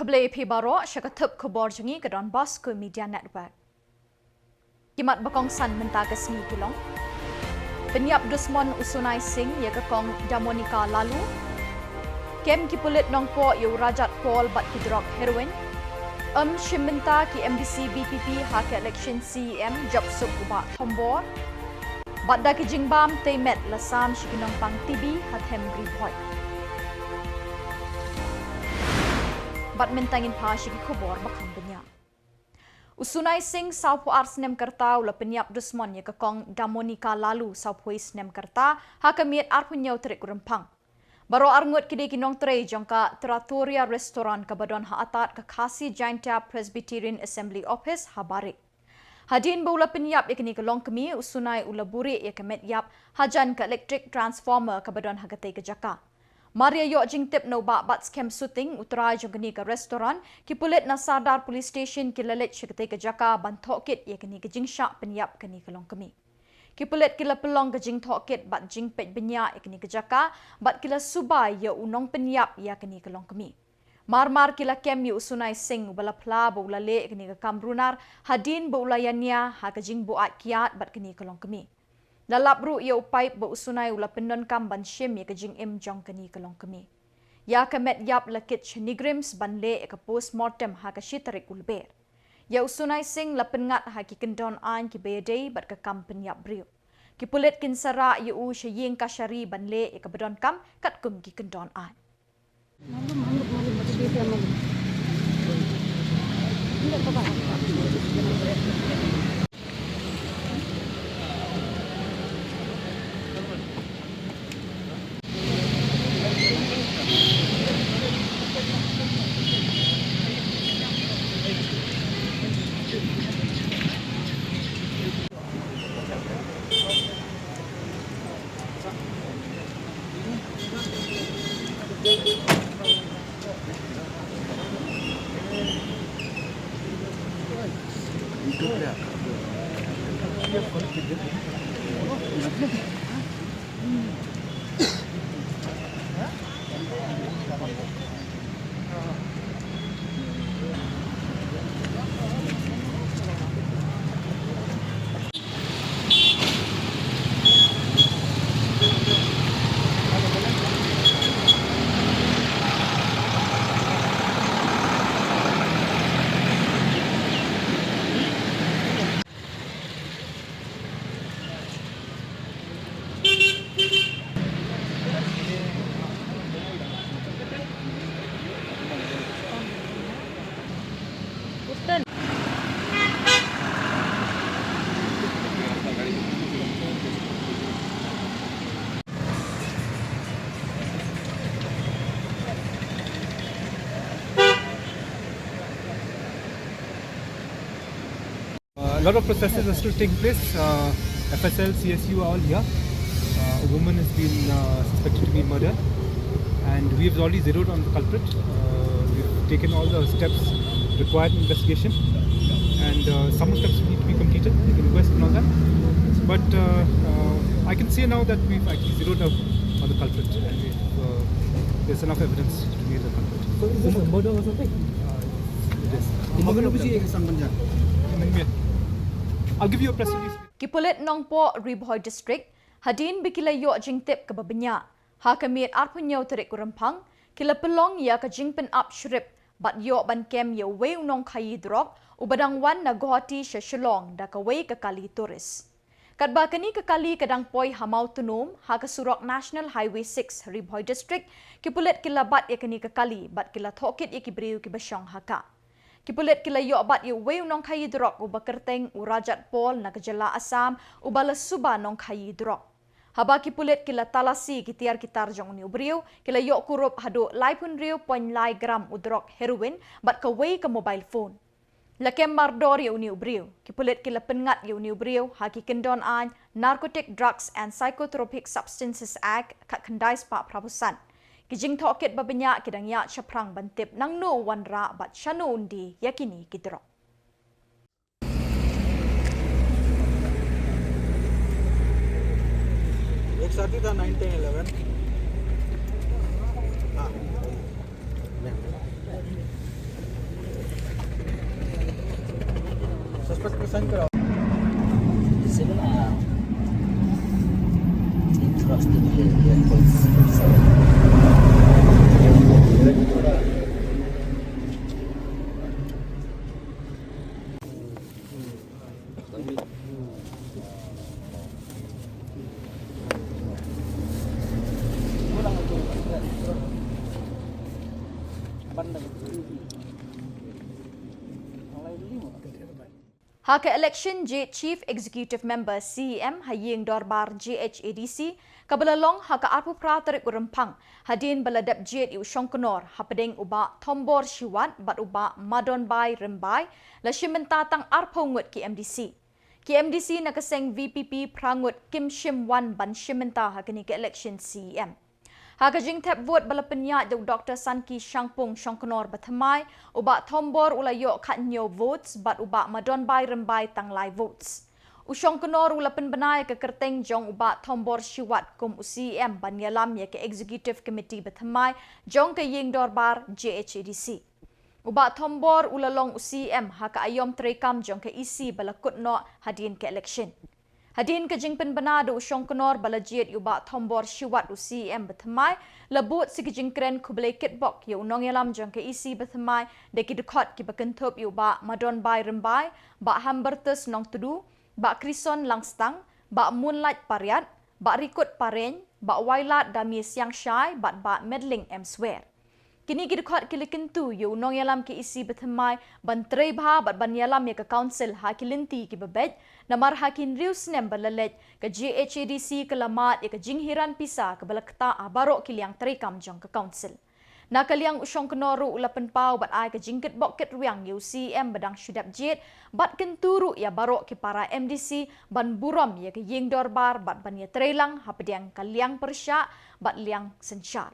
Khuble Pibaro Shakatup Khuborjylla ke donbosco Media Network. Kimat bakong san mentagas ni Shillong. Penyap dusmon usunai sing ya kekong damonika lalu. Kem kipulit nongpo yu rajat Paul bat kidrok heroin. Shiminta ki MDC BPP hak election CEM job sub uba Khubor. Badda ki jingbam temet lasam shikinong pang TB hathem griphoy. Badmintangin pa shiki Khubor bakang benya. Usunai sing saupo ars nem kerta ula penyap dusmon ya kekong damonika lalu saupois nem kerta hakamiet arpunyau terik RYMPHANG. Baro arngut kidi kinong tre jongka Trattoria Restoran kabadon haatat ke Khasi Jaintia Presbyterian Assembly Office habarik. Hadin baula penyap yakni kelong kemi usunai ula buri ya kemet yap hajan ke electric transformer kabadon hagate ke Jaka. Maria yok jing tip no ba bat scam shooting utara jongkani ke restoran kipulit nasadar police station kilalet shagate ke Jaka bantokit yakni ke jing syak penyap kani kelong kemi. Kipulit kila pelong ke jing tokit bat jing pet benya yakni ke Jaka bat kila subai ya unong penyap yakni kelong kemi. Mar-mar kila kem yu usunai sing ubala pla baula le yakni ke Kamrunar hadin baulayannya ha ke jing buat kiat bat kani kelong kemi. Lalap ru ia upai bausunai ula pendon kam ban shim ya kejing im jong kani kelong kemi. Ya kemet yap lakit chenigrims ban le ke postmortem ha ke shitarik ulber. Ya usunai sing la pengat ha ki kendon an ki bedei bat ke kam penyap briu. Ki pulit kinsara ya u shaying kashari ban le ke bedon kam kat kum ki kendon an. A lot of processes are still taking place. FSL, CSU are all here. A woman has been suspected to be murdered, and we have already zeroed on the culprit. We've taken all the steps required in investigation, and some more steps need to be completed, like inquest and all that. But I can say now that we've actually zeroed out on the culprit, and there's enough evidence to be the culprit. So is this a murder or something? It is. I'll give you a press release. Kipulit nongpo Ribhoy district hadin bikila yok jing tip ke babenya ha kamiet arpunyau terik RYMPHANG kila pelong ya ke jing pen up shrip bat yok ban kem ya wei unong khayi drok ubadang wan na gohati sha Shillong da ka wei ke kali turis. Kadba kani ke kali kadang poi hamau tunum ha ke surok National Highway 6 Ribhoy district kipulit kila bat ya kani ke kali bat kila thokit ya kibriu ki basyong haka. Kipulit kila yok bat yu wei nong khayi drok uba kerteng urajat Paul na Jylla Assam ubala suba nong khayi drok. Haba kipulit kila talasi kitiar kitar jong ni ubriu kila yok kurup hadu laipun riu poin lai gram udrok heroin bat ka wei ka mobile phone. Lakem mardor yu ni ubriu kipulit kila pengat yu ni ubriu haki kendon an Narcotic Drugs and Psychotropic Substances Act kat kendai spa prabusan. Kijing tokit babenya kidang ya chaprang bantip nang no wanra bat shanu undi yakini kidro. एक साथी था 9, 10, 11 हाँ prospector sign करा Similar interesting vehicles. Haka election Chief Executive Member CEM Haying Dorbar JHADC kabalalong haka arpu pratarik RYMPHANG hadin baladap jet iu Shongkonor hapadeng uba Tombor Shiwat bat uba Madonbai Rembai la shimentatang arpungut KMDC. KMDC nakaseng VPP prangut Kim Shim Wan ban shimenta hakani ke election CEM. Haka jing tap vote bala penyat jauh Dr. Sanki Shangpung Shongkonor bathamai uba Tombor ulayo katnyo votes bat uba Madonbai Rembai tanglai votes. Shongkonor ula penbenai ke kerteng jong uba Tombor Shiwat kum CEM ban yalam ya ke executive committee bathamai jong ke ying dorbar JHADC. Uba Tombor ulalong CEM haka ayom terekam jong ke isi bala kutno hadin ke election. Hadin ke jing penbenado Shongkonor balajiet uba Tombor Shiwat CEM bathamai labut si ke jing kren kublai kitbok ya unong yalam jong ke isi bathamai deki dekot ki bakentup uba Madonbai Rembai ba Hambertus nong tudu ba Krison Langstang ba Moonlight Pariat ba Rikut Pareng ba Wailat Dami Siang Shai ba Medling Swear. Kini gidekot kilikentu yu nong yalam ki isi bethamai ban trebha bat ban yalam ya ke council ha kilinti ki babej namar hakin rius nem balalet ke JHADC ke lamat ya ke jinghiran pisa ke balakta barok kiliang terekam jong ke council. Nakaliang Shongkonoru ulapan pau bat ai ke jingket boket ruang yu CEM badang syudap jet bat kenturu ya barok ki para MDC ban buram ya ke ying dorbar bat ban ya trelang hapediang kaliang persya bat liang sensyar.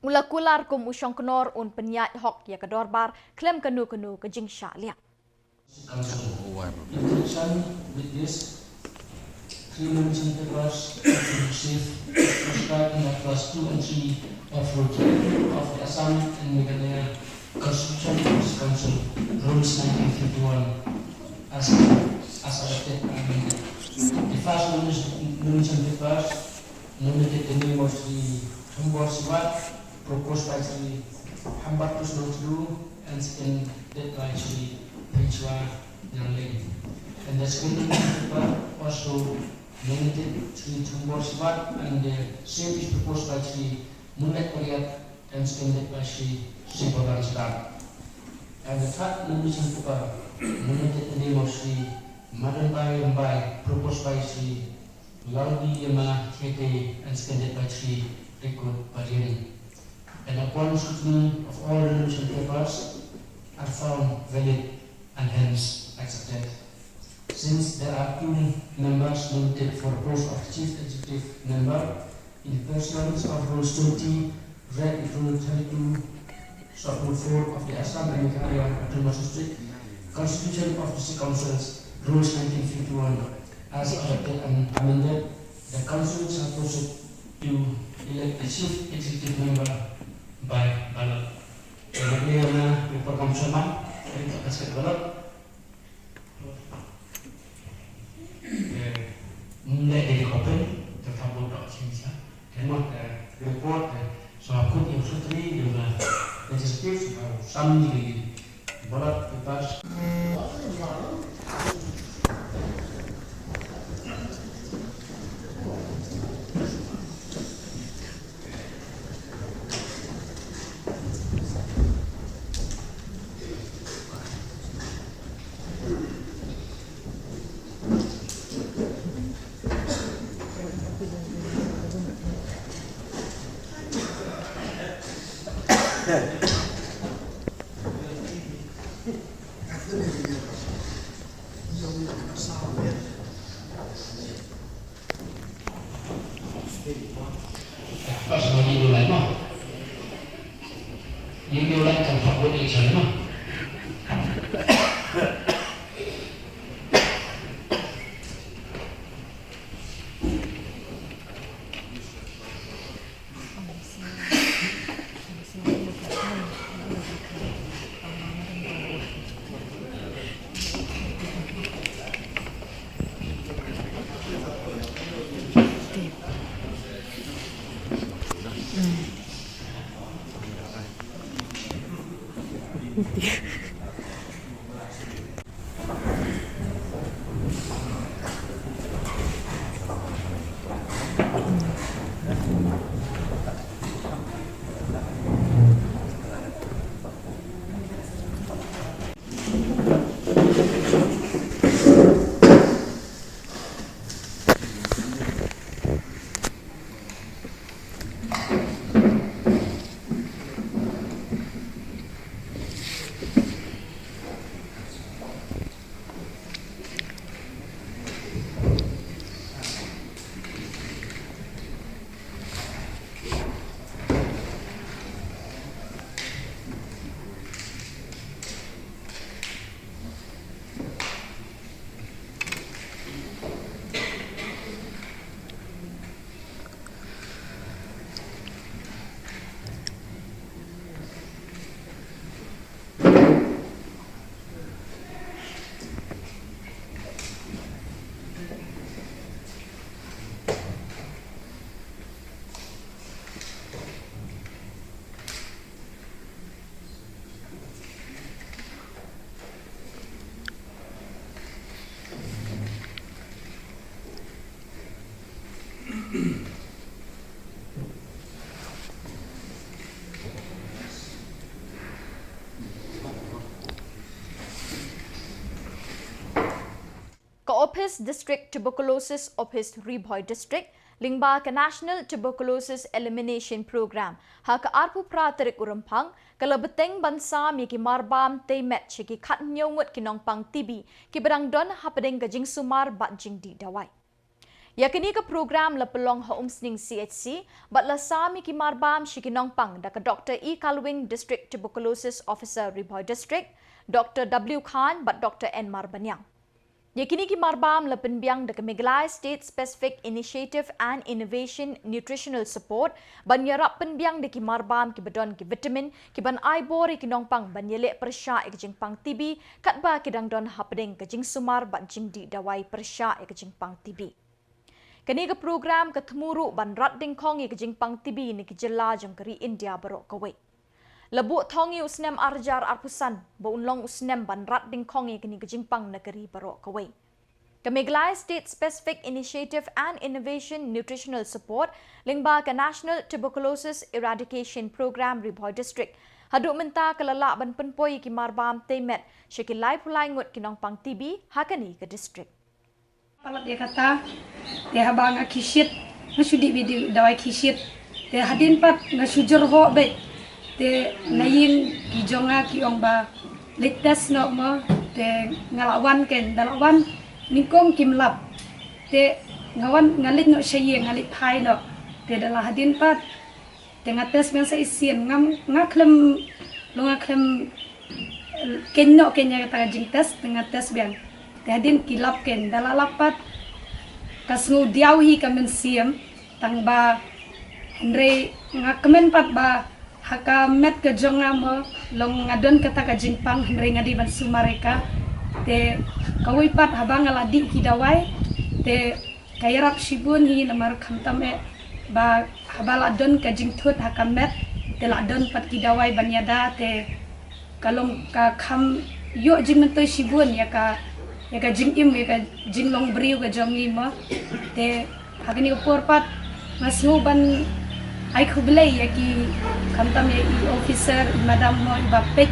Ula kular kum Shongkonor un penyat hok ya ke dorbar klem kenu ke jing sya liang. In connection with this, 3 mention papers received prescribed in class 2 and 3 of routine of the Assam and Meghalaya Constitution Council Rules 1951 as adopted and amended. The first mention papers nominated the name of the Khuborjylla proposed by Sri Hambertus Nongtlu and seconded by Sri Khuborjylla. And the second paper also nominated Sri Khuborjylla and the same is proposed by Sri Moonlight Pariat and seconded by Sri Khuborjylla. And the third nomination paper nominated the name of Sri Madonbai Rembai proposed by Sri Lalvi Yama Kete and seconded by Sri Rikut Pareng. And upon scrutiny of all nomination papers are found valid and hence accepted. Since there are 2 members nominated for the post of Chief Executive Member in pursuance of Rules 20, read Rule 32, Rule 4 of the Assam and Meghalaya Autonomous District Constitution of the Councils, Rules 1951, as adopted and amended, the Council shall proceed to elect the Chief Executive Member by ballot. Bagaimana program sama dari aspek ballot mulai dari kopen tertabur tak sisa kemudian report soal kut yang sutri dengan legislatif sama di ballot papers. Pas lagi mulai mah, yang mulai kan fakir di sana mah. Office District Tuberculosis Office Ribhoi District Lingba ke National Tuberculosis Elimination Program hak arpu praterik urempang kalau beteng bansa mi ki marbam te met ki khat nyongut ki nongpang TB ki berang don hapadeng gajing sumar bat jing di dawai yakini ke program la pelong ha umsning CHC bat la sami ki marbam ki nongpang da ke Dr. E Kalwing District Tuberculosis Officer Ribhoi District Dr. W Khan bat Dr. N Marbanyang yakini ki marbam la penbiang de Meghalaya State Specific Initiative and Innovation Nutritional Support ban yarap penbiang de ki marbam ki bedon ki vitamin ki ban aibor ki nongpang ban yele persya ek jingpang TB katba ki dang don hapdeng ke jing sumar ban jing di dawai persya ek jingpang TB kani ke program ke thmuru ban rat ding khong ek jingpang TB ni ki Jylla jangkari India barok kawai Labu thongi usnem arjar arpusan, baunlong usnem ban rat ding kongi kini kejingpang negeri barok kawai. Ke Meghalaya State Specific Initiative and Innovation Nutritional Support, lingba ke National Tuberculosis Eradication Program Ribhoi District. Haduk menta ke lalak ban penpoi ki marbam temet, syekilai pulai ngut kinong pang TB, hakani ke district. Palat dia kata, dia habang akishit, ngasudi video dawai kishit, dia hadin pat ngasujur ho bet. Te nayin ki jonga ki ong ba litas no mo te ngalawan ken dalawan ningkong kimlap te ngawan ngalit no syaye ngalit phai no te dala hadin pat te ngates men sa isien ngaklem lungaklem ken no kenya ta jingtas te ngates biang te hadin kilap ken dala lapat kasngu diauhi kamen siem tang ba andre ngakmen pat ba haka met ke jonga mo long ngadon kata ka jingpang henry ngadi ban sumareka te kawai pat habang aladi kidawai te kayarap shibun hi namar khamtame ba habala don ka jingthut haka met te la don pat kidawai banyada te kalong ka kham yo jingmentoi shibun ya ka jingim ya ka jinglong briu ka jongi mo te hagni upor pat masnu ban ai khublei ya ki khamtam ya officer madam mo ibapet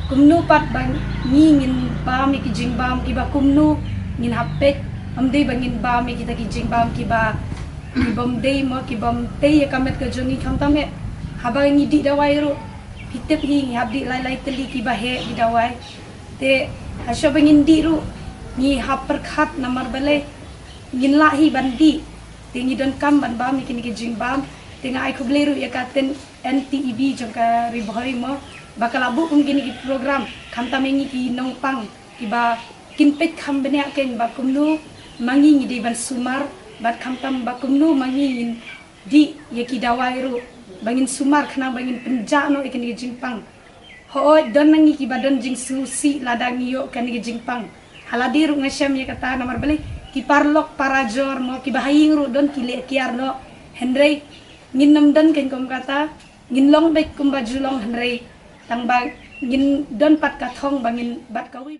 kumnu pat bang ngin bam ki jingbam ki ba kumnu ngin hapet amdei bangin bam ki ta ki jingbam ki ba bom dei mo ki bom te ya kamet ka jongi khamtam ya haba ngi di dawai ro hitep hi habdi lai lai teli ki ba he di dawai te hasyo bangin di ro ngi haper khat namar bale ngin lahi bandi te ngi don kam ban bam ki jingbam tengah aku beli ya katen NTEV jangka Ribhoi mo bakal abu gini ki program kanta mengi ki nongpang kiba kinpet kham benya ken bakumnu mangi ngi di ban sumar bat khamtam bakumnu mangi di ya ki dawai ru bangin sumar khana bangin penja no ikan ki jingpang ho don nangi ki badon jing susi ladang yo kan ki jingpang haladi ru ngasem ya kata namar beli ki parlok parajor mo ki bahaying ru don ki le kiar no henry ngin namdan ken kom kata ngin long bek kum bajulong henry tang bang ngin don pat ka thong bangin bat ka wi.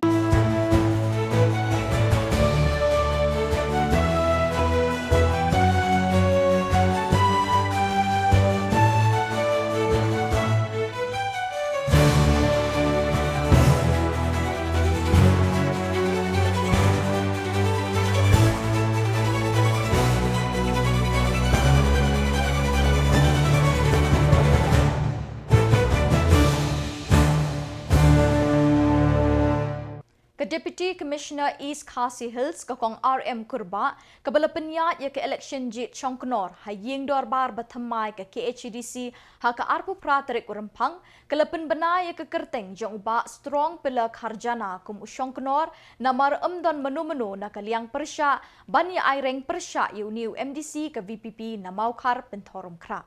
Deputy Commissioner East Khasi Hills kakong RM Kurba kabala penyat ya ke election jit Chongknor haying dorbar bathamai ke KHDC ha ka arpu praterik urempang kalapen bena ya ke kerteng jong uba strong pila kharjana kum Chongknor namar don menu-menu na kaliang persya bani aireng persya yu new MDC ke VPP na maukar pentorum kra.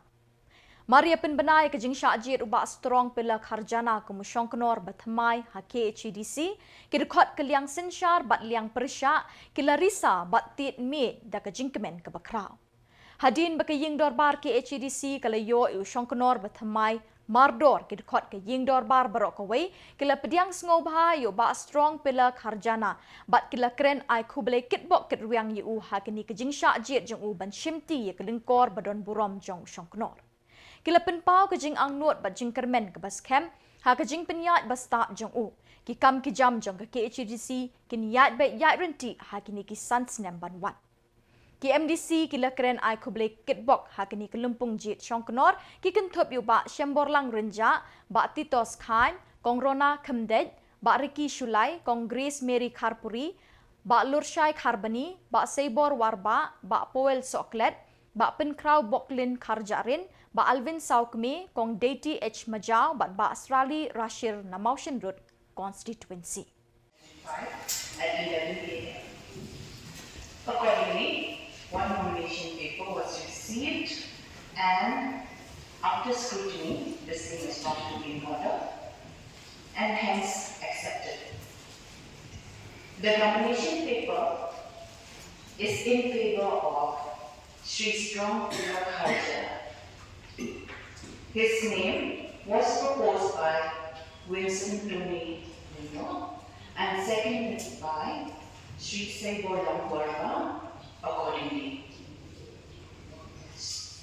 Maria penbenai ke jing syajit ubak strong pila kharjana ke Chongknor bathamai ha KHDC kidekot ke liang sensyar bat liang persya kila risa bat tit me da ke jingkemen ke bakrau. Hadin baka ying dorbar KHDC kala yo u Chongknor bathamai mardor kidekot ke ying dorbar barok kawai kila pediang ngobha yo ba strong pila kharjana bat kila kren ai khubele kitbok kitruang yu ha kini ke jing syajit jong u ban shimti ye ke lingkor badon burom jong Chongknor. Kila penpau ke jing ang nuot bat jing kermen ke bas kem ha ke jing penyat bas tak jong u ki kam ki jam jong ke KHDC kin yat bet yat renti ha kini ki sans nem ban wat ki MDC kila keren ai khubele kitbok ha kini ke lumpung jit Chongknor ki kin thop yu ba shemborlang renja ba titos khain kong rona khamdej ba riki shulai kong grace mary kharpuri ba lurshai kharbani ba seibor warba ba poel soklet ba penkrau boklin kharjarin ba Alvin Saukme kong Deity H Majau bat ba Australi Rashir na Motion Road constituency. At 11 a.m. Accordingly, one nomination paper was received and after scrutiny, this thing is not to be in order and hence accepted. The nomination paper is in favor of Sri Strong Khuborkhasi. His name was proposed by Winston Tony and seconded by Sri Seibor accordingly.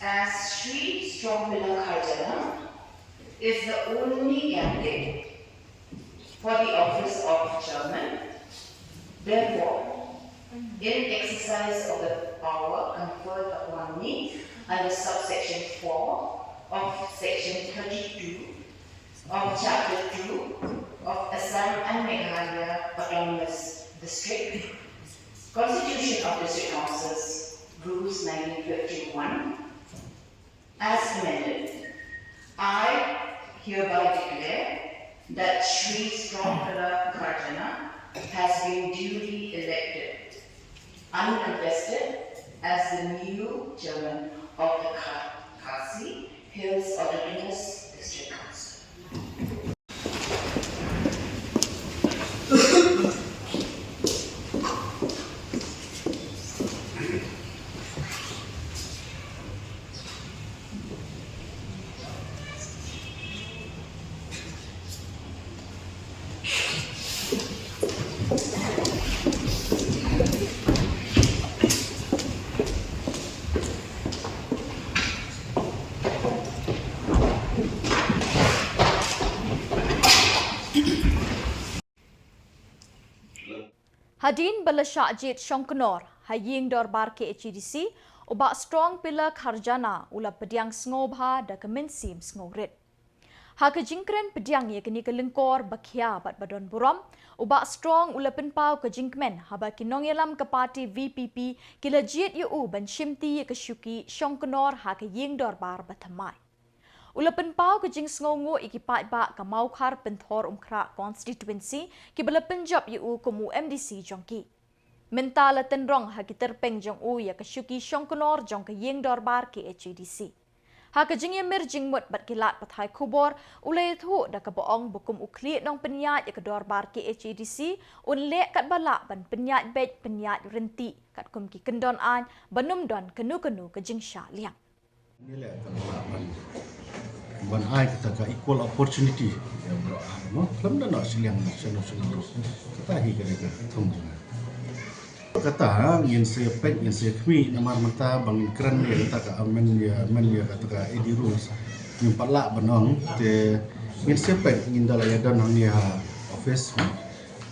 As Sri Strong Khuborkhasi is the only candidate for the office of chairman, therefore, in exercise of the power conferred upon me under subsection 4 of section 32 of chapter 2 of Assam and Meghalaya Autonomous District, Constitution of District Councils, Rules 1951, as amended, I hereby declare that Sri Strong Khuborkhasi has been duly elected, uncontested, as the new chairman of the Khasi Hills Autonomous District Council. Hadin bala syajit Chongknor haying dorbar KHDC ubak strong pila kharjana ula pediang ngobha da kemensim ngogrit. Ha ke jingkren pediang ye kini kelengkor bakhia bat badon burom ubak strong ula penpau ke jingkmen haba kinong yelam ke parti VPP kila jit yu ban shimti ye ke syuki Chongknor ha ke ying dorbar bathamai. Ula penpau ke jing ngongo ikipat ba ka maukar penthor umkra constituency ki bala penjab yu kumu MDC jongki. Mentala tenrong ha ki terpeng jong u ya ke syuki Chongknor jong ke ying dorbar ke HDC. Ha ke jing ye merjing mut bat kilat pathai Khubor ulai thu da ka boong bukum ukli nong penyat ya ke dorbar ke HDC un lek kat bala ban penyat bet penyat renti kat kum ki kendon an banum don kenu-kenu ke jing sha liang. Inilah tempat ban ai kata ka equal opportunity ya bro no kelam dah nak Shillong kata hi ka thong kata ngin se pek ngin se khmi namar mata bangin kran ne kata ka men ya kata ka edirus ngin patla banong te ngin se pek ngin dala ya dan hang ya office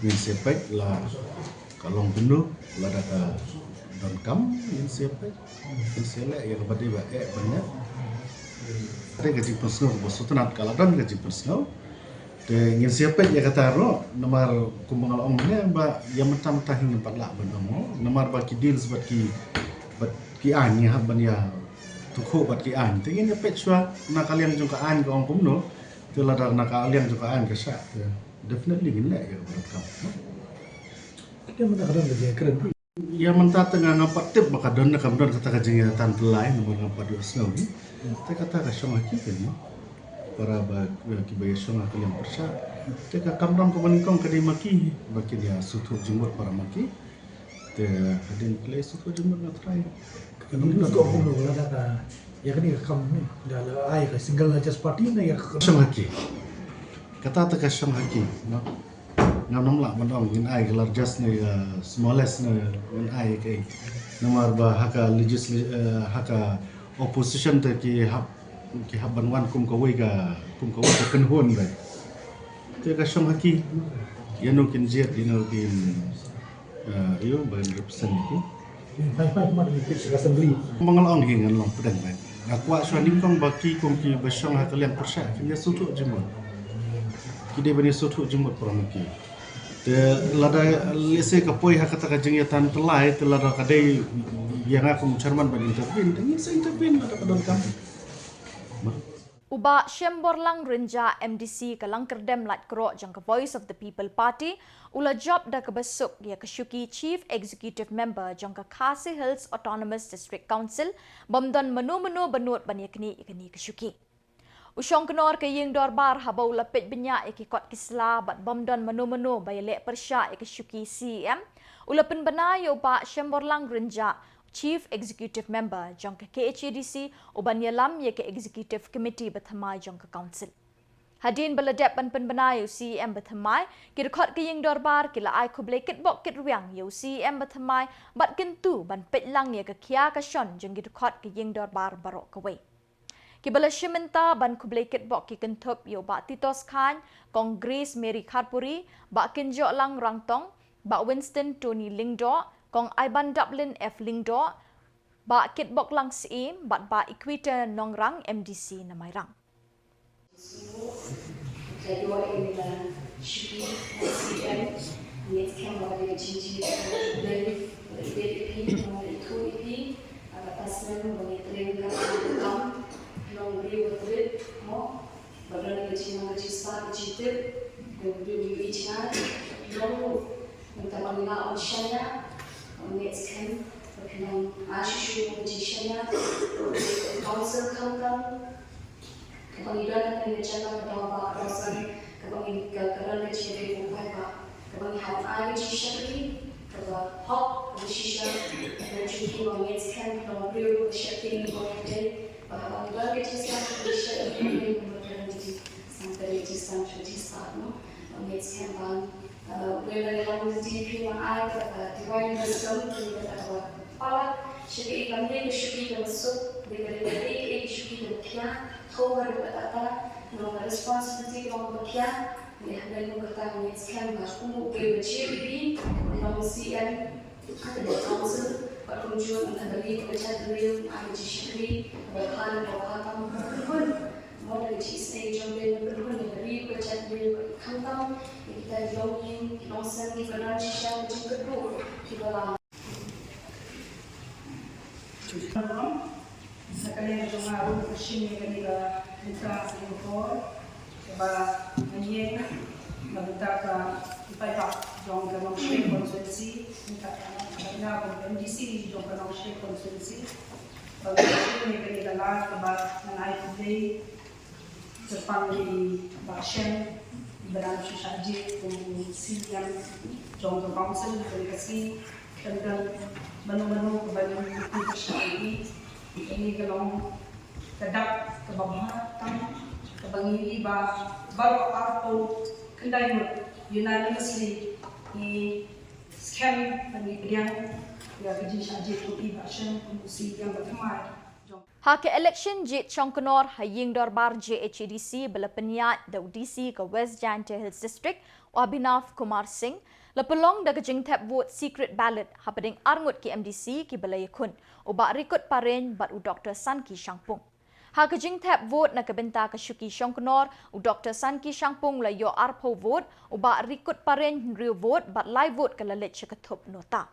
ngin se pek la kalong dulu la da ka don kam ngin se pek ngin se le ya ka ba banyak ada gaji personal bos tunat kalau dan gaji personal te ngin siapa ya kata ro nomor kumbang ong ne ba yang mentam tahin empat lak benong nomor ba ki deal sebat ki an ya ban ya tukho bat ki an te ngin pet swa na kalian jong ka an ka ong kumno te la dar na kalian jong ka an ka sha definitely ngin le ya kam Kita mana kadang kerja keren. ya mentah tengah ngapak tip maka don na kam don kata ka jeng tan pelai nomor ngapak do snow ni te kata ka shong haki kan para ba ki ba shong haki yang persya te ka kam don ko kong ka di maki baki dia sutu jumur para maki te hadin play sutu jumur na try Kalau itu kau pun boleh ada ya kan ni kam ni dalam ai ka single just party na ya shong haki kata ta ka shong haki no ngam nom la bandong in ai gelar just ni smallest na in ai ke nomor ba haka haka opposition te ki ban wan kum ko wei ka kan hon ba te ka shong haki yano kin jet yano kin yo ban represent ki Hai mana ni pitch assembly. mangal ong hingan long pedang ba akwa shwaning kong baki kum ki ba shong haka lian persya kin ya sutu jemut ki de bani sutu jemut pramaki te lada lese ka poi ha kata ka jengiatan telai te lada ka dei yang aku chairman ban intervene dengan saya intervene ada ka don kam Uba Shemborlang Renja MDC kalang kerdem lat kro jang ka Voice of the People Party ula job da ka besuk ya ka Shuki Chief Executive Member jang ka Khasi Hills Autonomous District Council bomdon menu benut ban yakni ka Shuki Usyong kenor ke ying dorbar habau lapit benyak iki kot kisla bat bomdon menu bayalek persya iki Shuki CM ulapin benai uba Shemborlang Renja Chief Executive Member jang ke KHADC uban yalam ye ke Executive Committee bethamai jang ke Council. Hadin beladep ban benai CM bethamai kirkot ke ying dorbar kila ai kublai kit bok kit riang yo CM bethamai bat kentu ban petlang ye ke kia ka shon jang kirkot ke ying dorbar barok kawai. Kibala Shimenta ban kublai kit bok ki kentup yo ba Titos Khan, Kong Grace Mary Kharpuri, ba Kinjok Lang Rangtong, ba Winston Tony Lingdo, Kong Iban Dublin F Lingdo, ba kit bok lang Sim, ba Equator Nongrang MDC na may rang. Kedua inilah Shuki CM, ni kan bagi cincin dari DPP, itu ini, atas nama bagi terima kasih long view of it, mo, badan kecil start kecil, view ichna, long minta mengenal usianya, next kan, berkenaan asisyu usianya, council kawan, kebangiran yang dicatat dalam bahasa, kebangiran kecil di bukan kebangiran air usianya, kebangiran hot usianya, dan juga next kan long view usianya boleh Bahawa kita bisa ini menjadi sampai di start no, next campaign, when along the DP yang ada divine wisdom kita ada pala, syukur kami syukur masuk dari syukur kita, tahu ada apa, no responsibility kita kita, lihat dari kita next campaign, aku berjudi, no CM ada council. Perkunjung antara kerja beliau, ada syukri, berhala berhala berhubung, modal stage yang berhubung dari kerja beliau kantam, kita jogging, nonsen, kita nancisha, kita kedua, kita lah. Sekali itu mahu bersih dengan kita Khubor, sebab ini kita kita jom kenal sih konsultasi, kita Ada MDC jom kenal sih konsultasi. Bagaimana ini adalah sebab mengenai today sepang di Bashen berada sesaji kemudian jom ke council komunikasi tentang menu-menu kebanyakan itu ini kalau kedap ke bawah Bangi iba baru arto kendai unanimously i scam bagi dia ya gaji saja tu iba shen kumusi yang bertemai. Hake election jit Chongkonor haying dorbar JHDC bela penyat da UDC ke West Jante Hills District Abhinav Kumar Singh lepelong da kejing tap vote secret ballot hapading arngut ki MDC ki bela yakun ubak rikut paren bat u Dr. San Ki Shangpung. Ha kejing tap vote na kebenta ke Syuki Chongkonor u Dr. San Ki Shangpung la yo arpo vote ubak rikut paren real vote bat live vote ke lalit syakatup nota.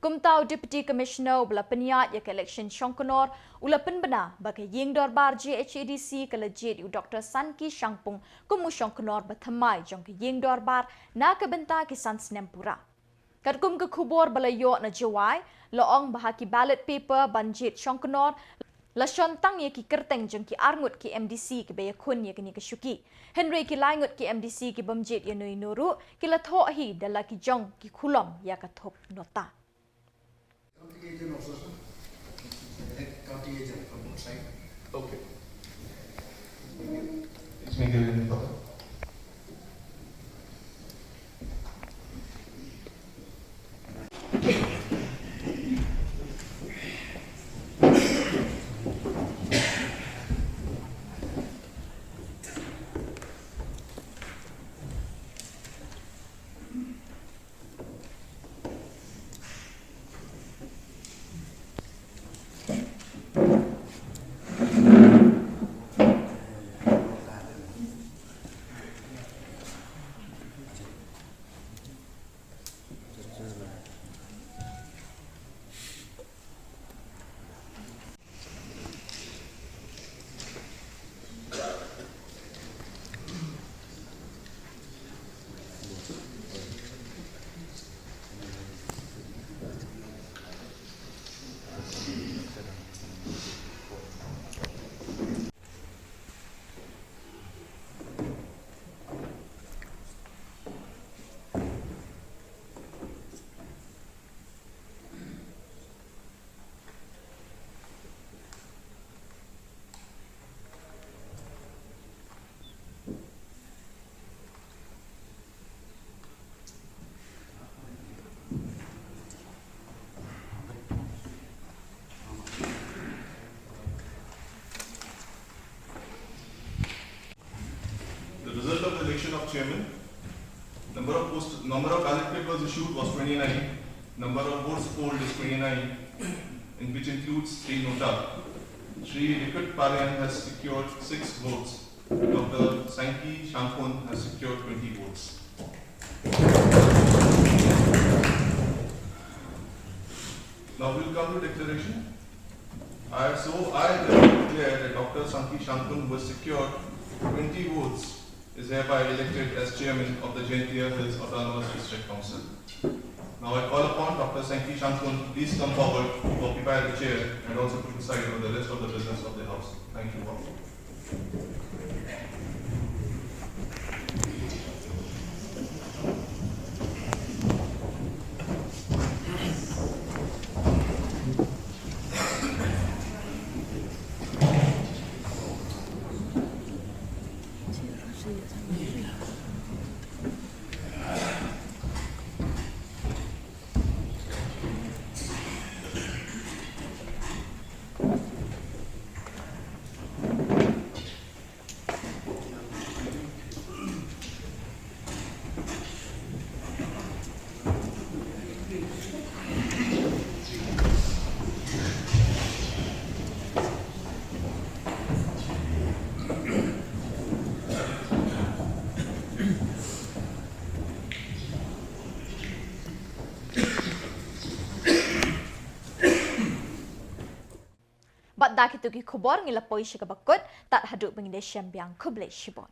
Kumtau Deputy Commissioner bela penyat ya ke election Chongkonor ula penbena bagi ying dorbar JHDC ke legit u Dr. San Ki Shangpung kumu Chongkonor bertemai jong ke ying dorbar na kebenta ki San Snempura. Kadkum ke Khubor bela yo na jawai loong bahaki ballot paper banjit Chongkonor la shontang ye ki kerteng jong ki arngut ki MDC ki baya kun ye kini ke syuki. Henry ki laingut ki MDC ki bamjit ye nui nuru ki la tho hi dala ki jong ki khulom ya ka thop nota. County agent from outside. Okay. It's Meghalaya further. The result of the election of chairman, number of ballot papers issued was 29, number of votes polled is 29, in which includes 3 nota. Shri Rikut Paryan has secured 6 votes. Dr. Sanki Shampun has secured 20 votes. Now we will come to declaration. I declare that Dr. Sanki Shampun, who has secured 20 votes, is hereby elected as chairman of the Jylla Hills Autonomous District Council. Now I call upon Dr. Sanki Shampun to please come forward to occupy the chair and also to preside over the rest of the business of the House. Thank you all. Bat dak itu ki Khubor ngilapoi syakabakut tak haduk bangide syambiang kuble shibot.